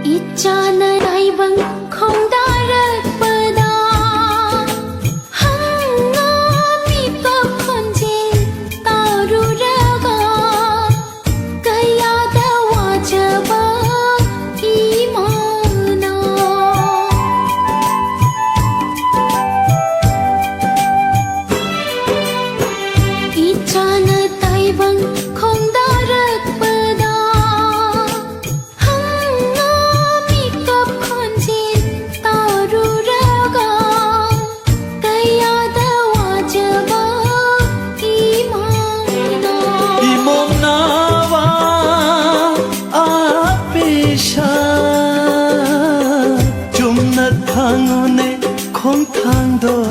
있잖아 나이방 콩다락보다 항암이 꺾은진 따르려가 가야다 와줘봐 이만아 있잖아 나이방 콩다락보다 방운의 콩탕도